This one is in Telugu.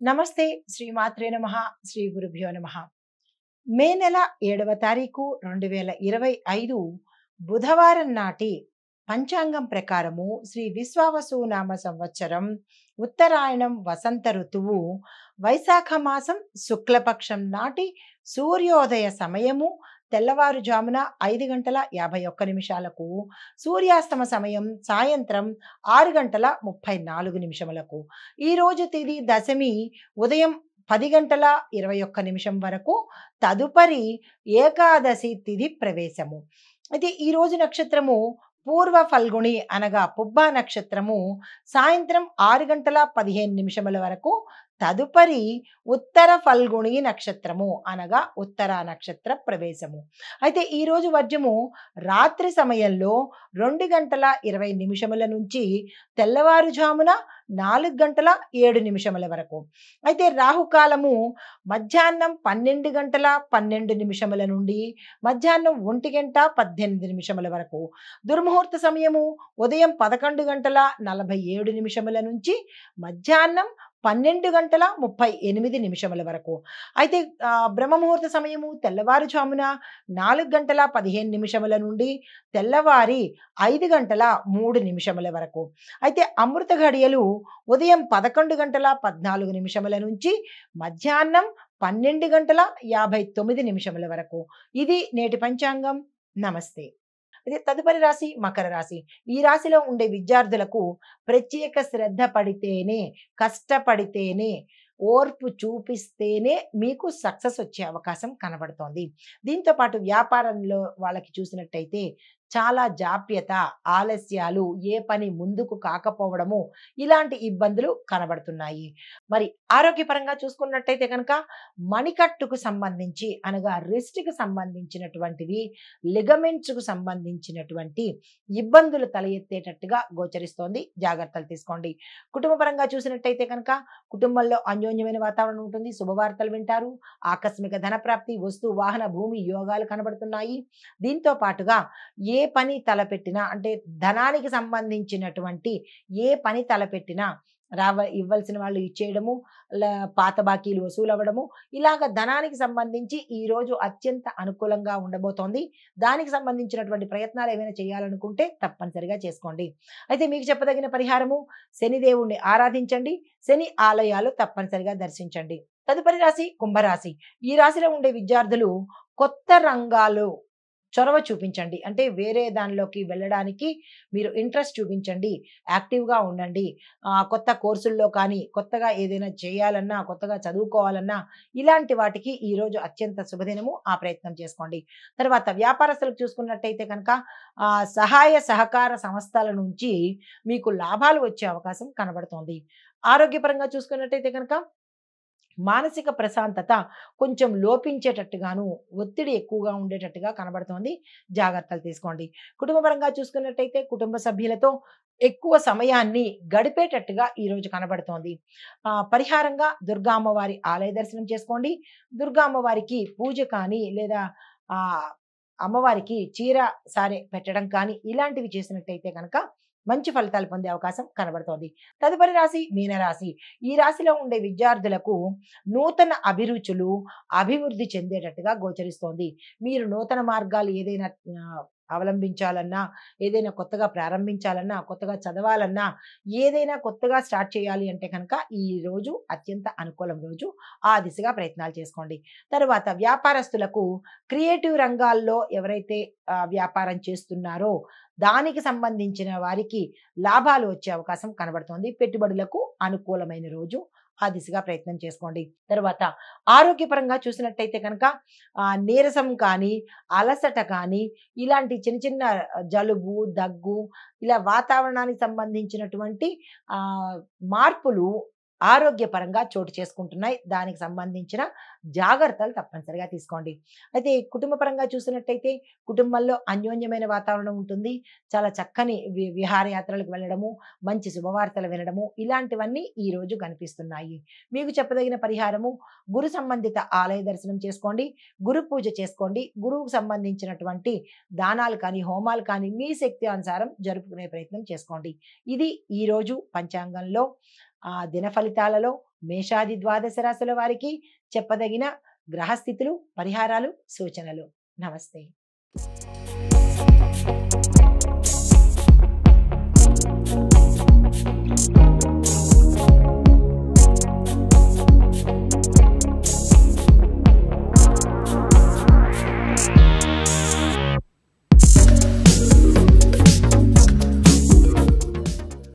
నమస్తే. శ్రీమాత్రే నమః. శ్రీ గురుభ్యో నమః. మే నెల 7వ తారీఖు 2025 బుధవారం నాటి పంచాంగం ప్రకారము శ్రీ విశ్వావసు నామ సంవత్సరం ఉత్తరాయణం వసంత ఋతువు వైశాఖ మాసం శుక్లపక్షం నాటి సూర్యోదయ సమయము తెల్లవారుజామున 5:51 సూర్యాస్తమ సమయం సాయంత్రం 6:34 ఈ రోజు తిది దశమి ఉదయం 10:21 వరకు. తదుపరి ఏకాదశి తిథి ప్రవేశము. అయితే ఈ రోజు నక్షత్రము పూర్వ ఫల్గుణి అనగా పుబ్బా నక్షత్రము సాయంత్రం 6:15 వరకు. తదుపరి ఉత్తర ఫల్గుణి నక్షత్రము అనగా ఉత్తర నక్షత్ర ప్రవేశము. అయితే ఈ రోజు వర్జము రాత్రి సమయంలో 2:20 నుంచి తెల్లవారుజామున 4:07 వరకు. అయితే రాహుకాలము మధ్యాహ్నం 12:12 నుండి మధ్యాహ్నం 1:18 వరకు. దుర్ముహూర్త సమయము ఉదయం 11:47 నుంచి మధ్యాహ్నం 12:38 వరకు. అయితే బ్రహ్మముహూర్త సమయము తెల్లవారుజామున 4:15 నుండి తెల్లవారి 5:03 వరకు. అయితే అమృత ఘడియలు ఉదయం 11:14 నుంచి మధ్యాహ్నం 12:59 వరకు. ఇది నేటి పంచాంగం. నమస్తే. అయితే తదుపరి రాశి మకర రాశి. ఈ రాశిలో ఉండే విద్యార్థులకు ప్రత్యేక శ్రద్ధ పడితేనే, కష్టపడితేనే, ఓర్పు చూపిస్తేనే మీకు సక్సెస్ వచ్చే అవకాశం కనబడుతోంది. దీంతో పాటు వ్యాపారంలో వాళ్ళకి చూసినట్టయితే చాలా జాప్యత, ఆలస్యాలు, ఏ పని ముందుకు కాకపోవడము, ఇలాంటి ఇబ్బందులు కనబడుతున్నాయి. మరి ఆరోగ్యపరంగా చూసుకున్నట్టయితే కనుక మణికట్టుకు సంబంధించి అనగా రిస్ట్కి సంబంధించినటువంటివి, లిగమెంట్స్కు సంబంధించినటువంటి ఇబ్బందులు తల ఎత్తేటట్టుగా గోచరిస్తోంది. జాగ్రత్తలు తీసుకోండి. కుటుంబపరంగా చూసినట్టయితే కనుక కుటుంబంలో అన్యోన్యమైన వాతావరణం ఉంటుంది. శుభవార్తలు వింటారు. ఆకస్మిక ధనప్రాప్తి, వస్తు వాహన భూమి యోగాలు కనబడుతున్నాయి. దీంతో పాటుగా ఏ పని తలపెట్టినా అంటే ధనానికి సంబంధించినటువంటి ఏ పని తలపెట్టినా ఇవ్వాల్సిన వాళ్ళు ఇచ్చేయడము, పాత బాకీలు వసూలు అవ్వడము, ఇలాగ ధనానికి సంబంధించి ఈ రోజు అత్యంత అనుకూలంగా ఉండబోతోంది. దానికి సంబంధించినటువంటి ప్రయత్నాలు ఏమైనా చేయాలనుకుంటే తప్పనిసరిగా చేసుకోండి. అయితే మీకు చెప్పదగిన పరిహారము శనిదేవుణ్ణి ఆరాధించండి. శని ఆలయాలు తప్పనిసరిగా దర్శించండి. తదుపరి రాశి కుంభరాశి. ఈ రాశిలో ఉండే విద్యార్థులు కొత్త రంగాలు చొరవ చూపించండి. అంటే వేరే దానిలోకి వెళ్ళడానికి మీరు ఇంట్రెస్ట్ చూపించండి. యాక్టివ్గా ఉండండి. కొత్త కోర్సుల్లో కానీ, కొత్తగా ఏదైనా చేయాలన్నా, కొత్తగా చదువుకోవాలన్నా ఇలాంటి వాటికి ఈరోజు అత్యంత శుభదినము. ఆ ప్రయత్నం చేసుకోండి. తర్వాత వ్యాపారస్తులకు చూసుకున్నట్టయితే కనుక సహాయ సహకార సంస్థల నుంచి మీకు లాభాలు వచ్చే అవకాశం కనబడుతోంది. ఆరోగ్యపరంగా చూసుకున్నట్టయితే కనుక మానసిక ప్రశాంతత కొంచెం లోపించేటట్టుగాను, ఒత్తిడి ఎక్కువగా ఉండేటట్టుగా కనబడుతోంది. జాగ్రత్తలు తీసుకోండి. కుటుంబపరంగా చూసుకున్నట్టయితే కుటుంబ సభ్యులతో ఎక్కువ సమయాన్ని గడిపేటట్టుగా ఈరోజు కనబడుతోంది. పరిహారంగా దుర్గా అమ్మవారి ఆలయ దర్శనం చేసుకోండి. దుర్గా అమ్మవారికి పూజ కానీ లేదా అమ్మవారికి చీర సారె పెట్టడం కానీ ఇలాంటివి చేసినట్టయితే కనుక మంచి ఫలితాలు పొందే అవకాశం కనబడుతోంది. తదుపరి రాశి మీనరాశి. ఈ రాశిలో ఉండే విద్యార్థులకు నూతన అభిరుచులు అభివృద్ధి చెందేటట్టుగా గోచరిస్తోంది. మీరు నూతన మార్గాలు ఏదైనా అవలంబించాలన్నా, ఏదైనా కొత్తగా ప్రారంభించాలన్నా, కొత్తగా చదవాలన్నా, ఏదైనా కొత్తగా స్టార్ట్ చేయాలి అంటే కనుక ఈ రోజు అత్యంత అనుకూలం రోజు. ఆ దిశగా ప్రయత్నాలు చేసుకోండి. తర్వాత వ్యాపారస్తులకు క్రియేటివ్ రంగాల్లో ఎవరైతే వ్యాపారం చేస్తున్నారో దానికి సంబంధించిన వారికి లాభాలు వచ్చే అవకాశం కనబడుతోంది. పెట్టుబడులకు అనుకూలమైన రోజు. ఆ దిశగా ప్రయత్నం చేసుకోండి. తర్వాత ఆరోగ్యపరంగా చూసినట్టయితే కనుక నీరసం కానీ, అలసట కానీ, ఇలాంటి చిన్న చిన్న జలుబు, దగ్గు, ఇలా వాతావరణానికి సంబంధించినటువంటి మార్పులు ఆరోగ్యపరంగా చోటు చేసుకుంటున్నాయి. దానికి సంబంధించిన జాగ్రత్తలు తప్పనిసరిగా తీసుకోండి. అయితే కుటుంబపరంగా చూసినట్టయితే కుటుంబంలో అన్యోన్యమైన వాతావరణం ఉంటుంది. చాలా చక్కని విహారయాత్రలకు వెళ్ళడము, మంచి శుభవార్తలు వినడము, ఇలాంటివన్నీ ఈ రోజు కనిపిస్తున్నాయి. మీకు చెప్పదగిన పరిహారము గురు సంబంధిత ఆలయ దర్శనం చేసుకోండి. గురు పూజ చేసుకోండి. గురువుకు సంబంధించినటువంటి దానాలు కానీ, హోమాలు కానీ మీ శక్తి అనుసారం జరుపుకునే ప్రయత్నం చేసుకోండి. ఇది ఈరోజు పంచాంగంలో దిన ఫలితాలలో మేషాది ద్వాదశ రాశుల వారికి చెప్పదగిన గ్రహస్థితులు, పరిహారాలు, సూచనలు. నమస్తే.